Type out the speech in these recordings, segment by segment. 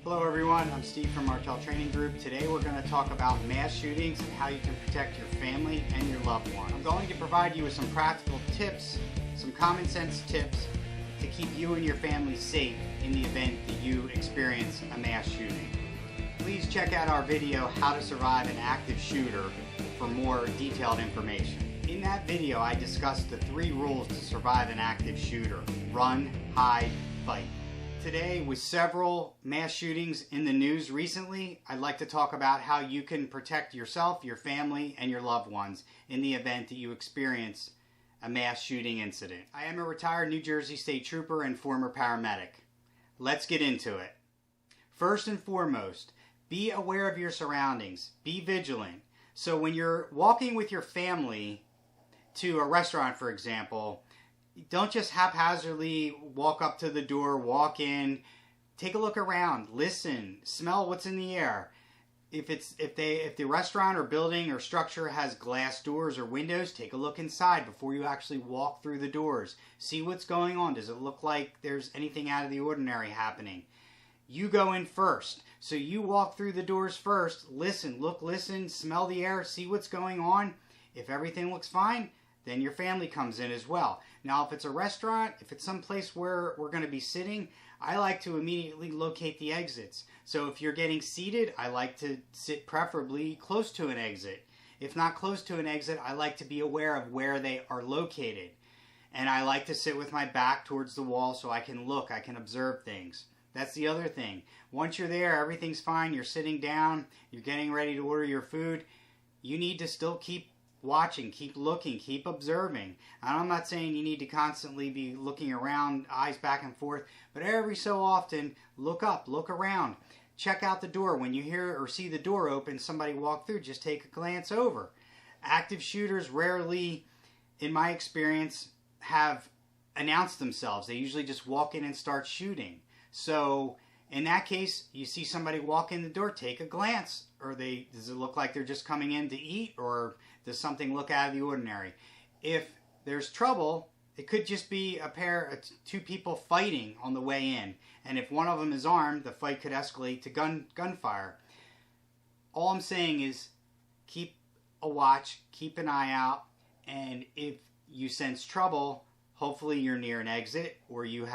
Hello everyone, I'm Steve from Martell Training Group. Today we're going to talk about mass shootings and how you can protect your family and your loved ones. I'm going to provide you with some practical tips, some common sense tips to keep you and your family safe in the event that you experience a mass shooting. Please check out our video, How to Survive an Active Shooter, for more detailed information. In that video, I discussed the 3 rules to survive an active shooter: run, hide, fight. Today, with several mass shootings in the news recently, I'd like to talk about how you can protect yourself, your family, and your loved ones in the event that you experience a mass shooting incident. I am a retired New Jersey State Trooper and former paramedic. Let's get into it. First and foremost, be aware of your surroundings. Be vigilant. So when you're walking with your family to a restaurant, for example, don't just haphazardly walk up to the door, walk in. Take a look around, listen, smell what's in the air. If the restaurant or building or structure has glass doors or windows, take a look inside before you actually walk through the doors. See what's going on. Does it look like there's anything out of the ordinary happening? You go in first. So you walk through the doors first, listen, look, listen, smell the air, see what's going on. If everything looks fine, then your family comes in as well. Now, if it's a restaurant, if it's someplace where we're going to be sitting, I like to immediately locate the exits. So if you're getting seated, I like to sit preferably close to an exit. If not close to an exit, I like to be aware of where they are located. And I like to sit with my back towards the wall so I can look, I can observe things. That's the other thing. Once you're there, everything's fine, you're sitting down, you're getting ready to order your food, you need to still keep watching, keep looking, keep observing. And I'm not saying you need to constantly be looking around, eyes back and forth, but every so often, look up, look around. Check out the door. When you hear or see the door open, somebody walk through, just take a glance over. Active shooters rarely, in my experience, have announced themselves. They usually just walk in and start shooting. So in that case, you see somebody walk in the door, take a glance. Or does it look like they're just coming in to eat, or does something look out of the ordinary? If there's trouble, it could just be two people fighting on the way in. And if one of them is armed, the fight could escalate to gunfire. All I'm saying is keep a watch, keep an eye out, and if you sense trouble, hopefully you're near an exit, or you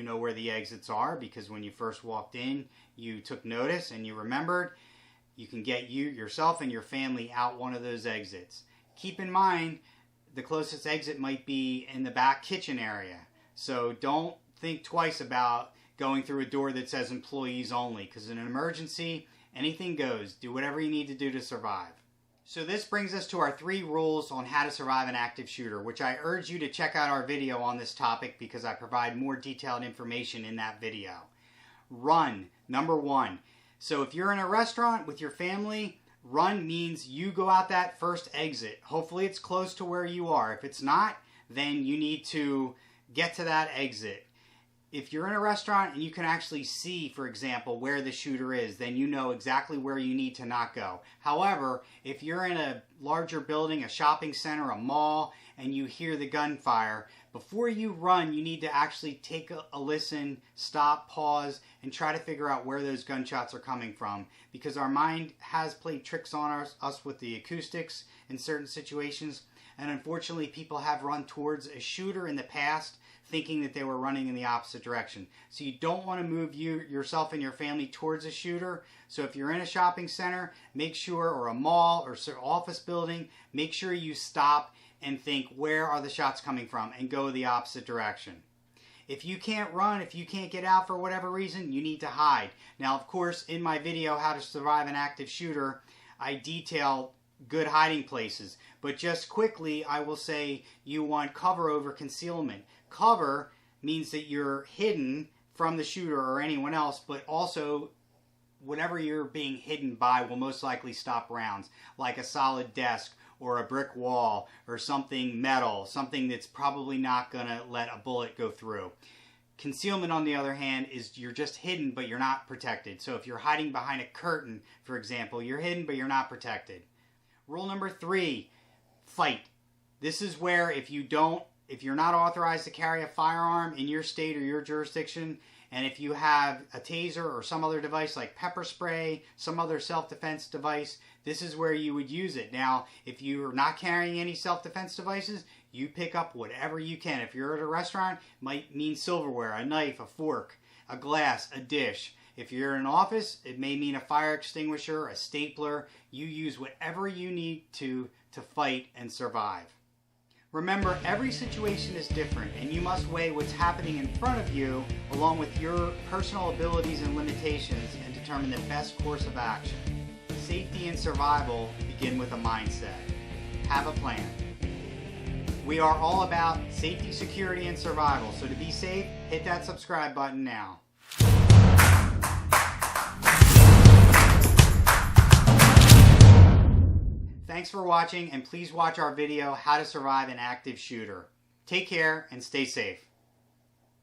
know where the exits are, because when you first walked in, you took notice and you remembered. You can get yourself and your family out one of those exits. Keep in mind, the closest exit might be in the back kitchen area. So don't think twice about going through a door that says employees only, because in an emergency, anything goes. Do whatever you need to do to survive. So this brings us to our 3 rules on how to survive an active shooter, which I urge you to check out our video on this topic because I provide more detailed information in that video. Run, number 1. So if you're in a restaurant with your family, run means you go out that first exit. Hopefully it's close to where you are. If it's not, then you need to get to that exit. If you're in a restaurant and you can actually see, for example, where the shooter is, then you know exactly where you need to not go. However, if you're in a larger building, a shopping center, a mall, and you hear the gunfire, before you run, you need to actually take a listen, stop, pause, and try to figure out where those gunshots are coming from. Because our mind has played tricks on us with the acoustics in certain situations. And unfortunately, people have run towards a shooter in the past thinking that they were running in the opposite direction. So you don't want to move yourself and your family towards a shooter. So if you're in a shopping center, make sure, or a mall or office building, make sure you stop and think, where are the shots coming from, and go the opposite direction. If you can't run, if you can't get out for whatever reason, you need to hide. Now, of course, in my video, How to Survive an Active Shooter, I detail good hiding places. But just quickly, I will say you want cover over concealment. Cover means that you're hidden from the shooter or anyone else, but also whatever you're being hidden by will most likely stop rounds, like a solid desk or a brick wall or something metal, something that's probably not going to let a bullet go through. Concealment, on the other hand, is you're just hidden but you're not protected. So if you're hiding behind a curtain, for example, you're hidden but you're not protected. Rule number 3, fight. This is where if you're not authorized to carry a firearm in your state or your jurisdiction, And if you have a taser or some other device like pepper spray, some other self-defense device, this is where you would use it. Now, if you're not carrying any self-defense devices, you pick up whatever you can. If you're at a restaurant, it might mean silverware, a knife, a fork, a glass, a dish. If you're in an office, it may mean a fire extinguisher, a stapler. You use whatever you need to fight and survive. Remember, every situation is different, and you must weigh what's happening in front of you along with your personal abilities and limitations and determine the best course of action. Safety and survival begin with a mindset. Have a plan. We are all about safety, security, and survival, so to be safe, hit that subscribe button now. Thanks for watching, and please watch our video, How to Survive an Active Shooter. Take care and stay safe.